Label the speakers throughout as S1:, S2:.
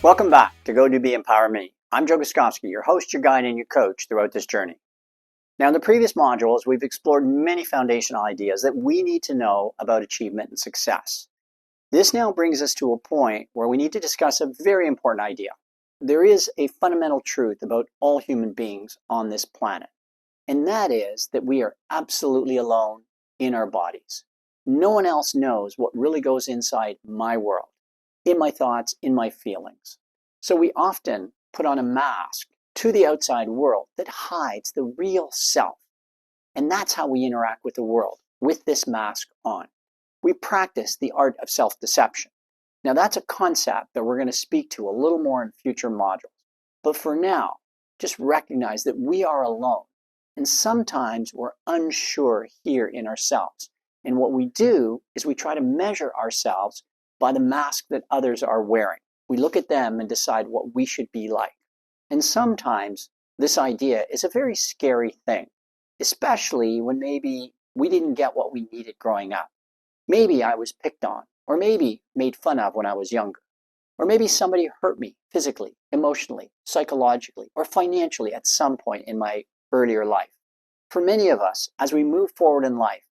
S1: Welcome back to GoDoBe EmPowerMe. I'm Joe Guskowski, your host, your guide, and your coach throughout this journey. Now, in the previous modules, we've explored many foundational ideas that we need to know about achievement and success. This now brings us to a point where we need to discuss a very important idea. There is a fundamental truth about all human beings on this planet, and that is that we are absolutely alone in our bodies. No one else knows what really goes inside my world, in my thoughts, in my feelings. So we often put on a mask to the outside world that hides the real self. And that's how we interact with the world, with this mask on. We practice the art of self-deception. Now that's a concept that we're going to speak to a little more in future modules. But for now, just recognize that we are alone. And sometimes we're unsure here in ourselves. And what we do is we try to measure ourselves by the mask that others are wearing. We look at them and decide what we should be like. And sometimes this idea is a very scary thing, especially when maybe we didn't get what we needed growing up. Maybe I was picked on, or maybe made fun of when I was younger. Or maybe somebody hurt me physically, emotionally, psychologically, or financially at some point in my earlier life. For many of us, as we move forward in life,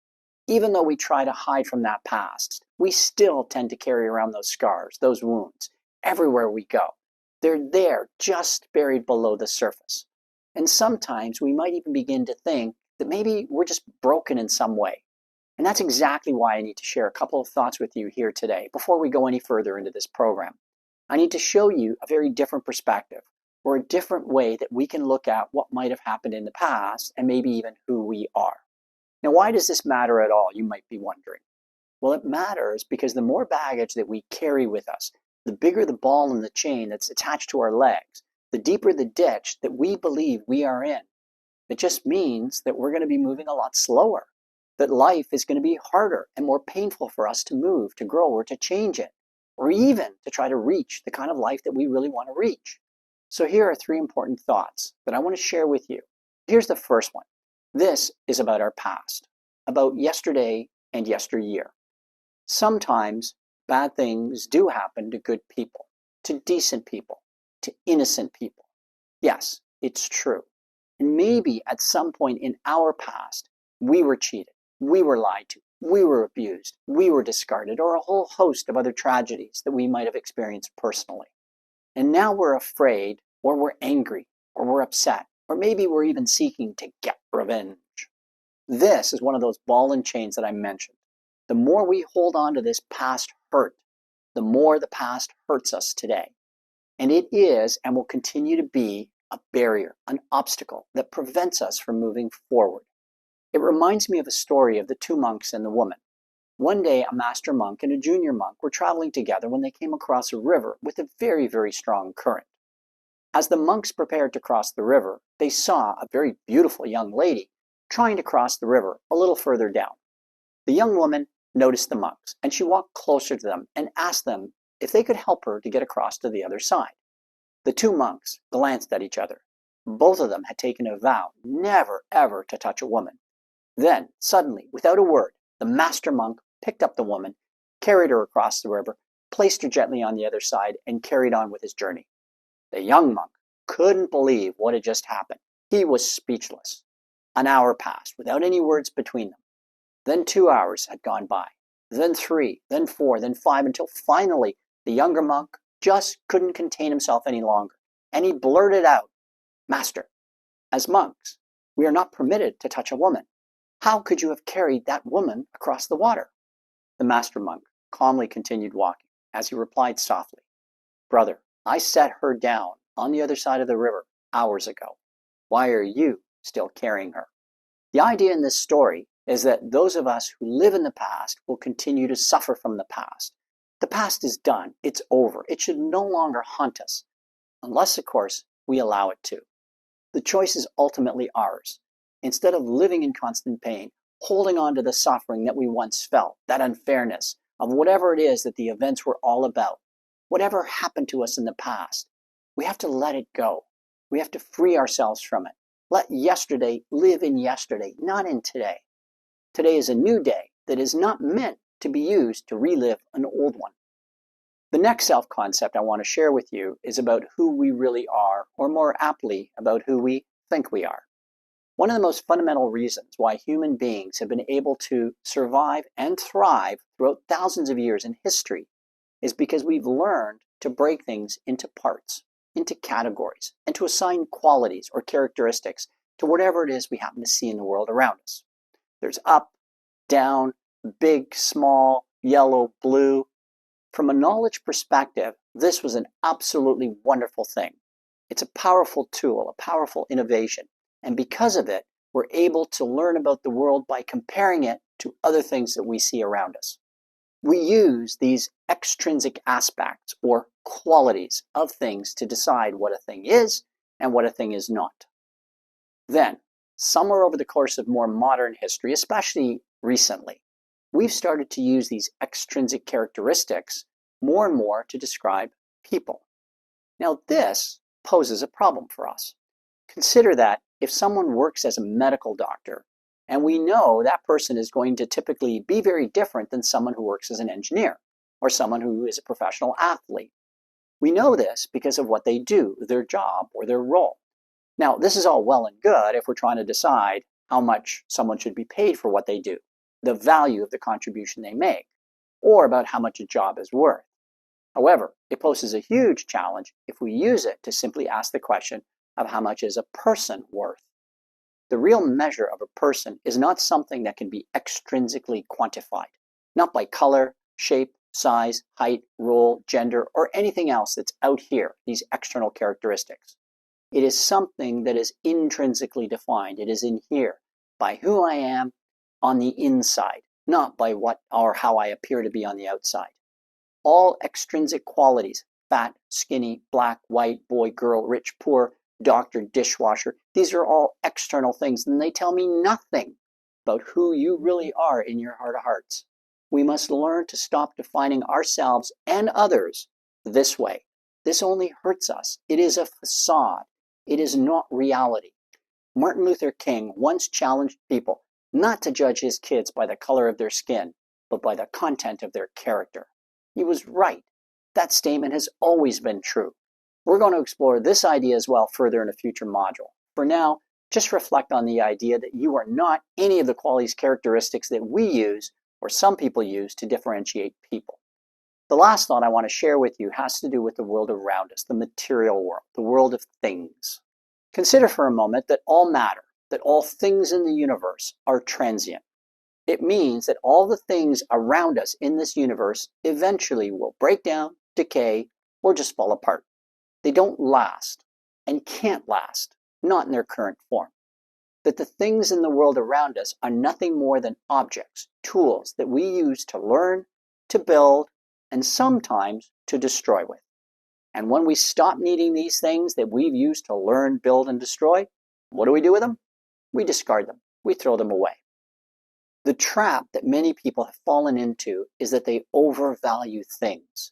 S1: even though we try to hide from that past, we still tend to carry around those scars, those wounds, everywhere we go. They're there, just buried below the surface. And sometimes we might even begin to think that maybe we're just broken in some way. And that's exactly why I need to share a couple of thoughts with you here today before we go any further into this program. I need to show you a very different perspective, or a different way that we can look at what might have happened in the past and maybe even who we are. Now, why does this matter at all, you might be wondering? Well, it matters because the more baggage that we carry with us, the bigger the ball in the chain that's attached to our legs, the deeper the ditch that we believe we are in. It just means that we're going to be moving a lot slower, that life is going to be harder and more painful for us to move, to grow, or to change it, or even to try to reach the kind of life that we really want to reach. So here are three important thoughts that I want to share with you. Here's the first one. This is about our past, about yesterday and yesteryear. Sometimes bad things do happen to good people, to decent people, to innocent people. Yes, it's true. And maybe at some point in our past, we were cheated, we were lied to, we were abused, we were discarded, or a whole host of other tragedies that we might have experienced personally. And now we're afraid, or we're angry, or we're upset, or maybe we're even seeking to get revenge. This is one of those ball and chains that I mentioned. The more we hold on to this past hurt, the more the past hurts us today. And it is and will continue to be a barrier, an obstacle that prevents us from moving forward. It reminds me of a story of the two monks and the woman. One day, a master monk and a junior monk were traveling together when they came across a river with a very, very strong current. As the monks prepared to cross the river, they saw a very beautiful young lady trying to cross the river a little further down. The young woman noticed the monks, and she walked closer to them and asked them if they could help her to get across to the other side. The two monks glanced at each other. Both of them had taken a vow never ever to touch a woman. Then, suddenly, without a word, the master monk picked up the woman, carried her across the river, placed her gently on the other side, and carried on with his journey. The young monk couldn't believe what had just happened. He was speechless. An hour passed without any words between them. Then 2 hours had gone by, then 3, then 4, then 5, until finally the younger monk just couldn't contain himself any longer, and he blurted out, "Master, as monks, we are not permitted to touch a woman. How could you have carried that woman across the water?" The master monk calmly continued walking as he replied softly, "Brother, I set her down on the other side of the river hours ago. Why are you still carrying her?" The idea in this story is that those of us who live in the past will continue to suffer from the past. The past is done. It's over. It should no longer haunt us, unless, of course, we allow it to. The choice is ultimately ours. Instead of living in constant pain, holding on to the suffering that we once felt, that unfairness of whatever it is that the events were all about, whatever happened to us in the past, we have to let it go. We have to free ourselves from it. Let yesterday live in yesterday, not in today. Today is a new day that is not meant to be used to relive an old one. The next self-concept I want to share with you is about who we really are, or more aptly, about who we think we are. One of the most fundamental reasons why human beings have been able to survive and thrive throughout thousands of years in history is because we've learned to break things into parts, into categories, and to assign qualities or characteristics to whatever it is we happen to see in the world around us. There's up, down, big, small, yellow, blue. From a knowledge perspective, this was an absolutely wonderful thing. It's a powerful tool, a powerful innovation. And because of it, we're able to learn about the world by comparing it to other things that we see around us. We use these extrinsic aspects or qualities of things to decide what a thing is and what a thing is not. Then, somewhere over the course of more modern history, especially recently, we've started to use these extrinsic characteristics more and more to describe people. Now, this poses a problem for us. Consider that if someone works as a medical doctor, and we know that person is going to typically be very different than someone who works as an engineer or someone who is a professional athlete. We know this because of what they do, their job or their role. Now, this is all well and good if we're trying to decide how much someone should be paid for what they do, the value of the contribution they make, or about how much a job is worth. However, it poses a huge challenge if we use it to simply ask the question of how much is a person worth. The real measure of a person is not something that can be extrinsically quantified, not by color, shape, size, height, role, gender, or anything else that's out here, these external characteristics. It is something that is intrinsically defined. It is in here, by who I am on the inside, not by what or how I appear to be on the outside. All extrinsic qualities, fat, skinny, black, white, boy, girl, rich, poor, doctor, dishwasher, these are all external things, and they tell me nothing about who you really are in your heart of hearts. We must learn to stop defining ourselves and others this way. This only hurts us. It is a facade. It is not reality. Martin Luther King once challenged people not to judge his kids by the color of their skin, but by the content of their character. He was right. That statement has always been true. We're going to explore this idea as well further in a future module. For now, just reflect on the idea that you are not any of the qualities, characteristics that we use or some people use to differentiate people. The last thought I want to share with you has to do with the world around us, the material world, the world of things. Consider for a moment that all matter, that all things in the universe are transient. It means that all the things around us in this universe eventually will break down, decay, or just fall apart. They don't last and can't last, not in their current form. That the things in the world around us are nothing more than objects, tools that we use to learn, to build, and sometimes to destroy with. And when we stop needing these things that we've used to learn, build, and destroy, what do we do with them? We discard them. We throw them away. The trap that many people have fallen into is that they overvalue things.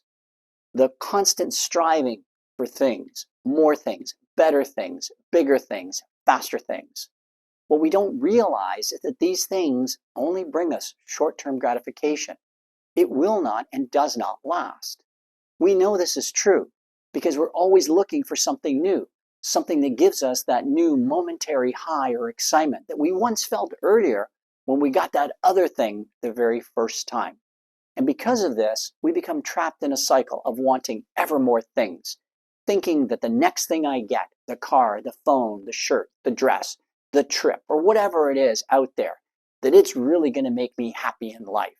S1: The constant striving for things, more things, better things, bigger things, faster things. What we don't realize is that these things only bring us short-term gratification. It will not and does not last. We know this is true because we're always looking for something new, something that gives us that new momentary high or excitement that we once felt earlier when we got that other thing the very first time. And because of this, we become trapped in a cycle of wanting ever more things, thinking that the next thing I get, the car, the phone, the shirt, the dress, the trip, or whatever it is out there, that it's really going to make me happy in life.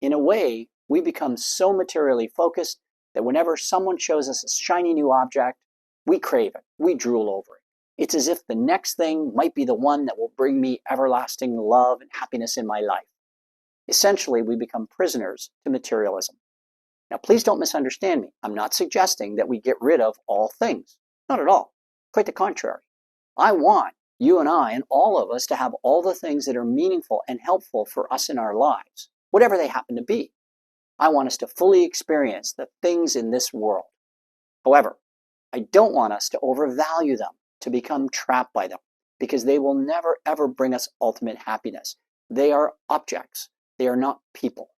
S1: In a way, we become so materially focused that whenever someone shows us a shiny new object, we crave it, we drool over it. It's as if the next thing might be the one that will bring me everlasting love and happiness in my life. Essentially, we become prisoners to materialism. Now, please don't misunderstand me. I'm not suggesting that we get rid of all things. Not at all. Quite the contrary. I want you and I and all of us to have all the things that are meaningful and helpful for us in our lives, whatever they happen to be. I want us to fully experience the things in this world. However, I don't want us to overvalue them, to become trapped by them, because they will never ever bring us ultimate happiness. They are objects. They are not people.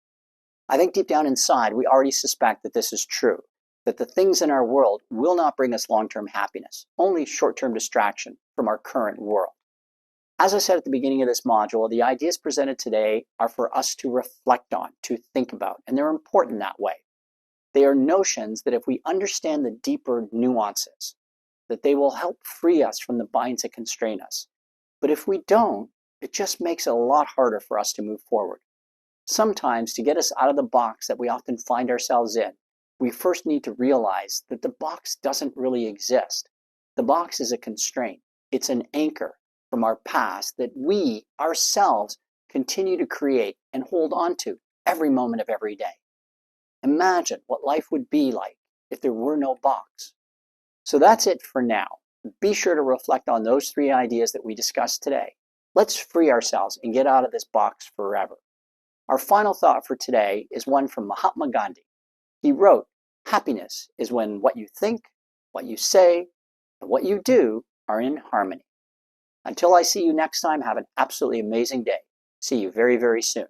S1: I think deep down inside, we already suspect that this is true, that the things in our world will not bring us long-term happiness, only short-term distraction from our current world. As I said at the beginning of this module, the ideas presented today are for us to reflect on, to think about, and they're important that way. They are notions that if we understand the deeper nuances, that they will help free us from the binds that constrain us. But if we don't, it just makes it a lot harder for us to move forward. Sometimes, to get us out of the box that we often find ourselves in, we first need to realize that the box doesn't really exist. The box is a constraint. It's an anchor from our past that we ourselves continue to create and hold on to every moment of every day. Imagine what life would be like if there were no box. So that's it for now. Be sure to reflect on those 3 ideas that we discussed today. Let's free ourselves and get out of this box forever. Our final thought for today is one from Mahatma Gandhi. He wrote, "Happiness is when what you think, what you say, and what you do are in harmony." Until I see you next time, have an absolutely amazing day. See you very, very soon.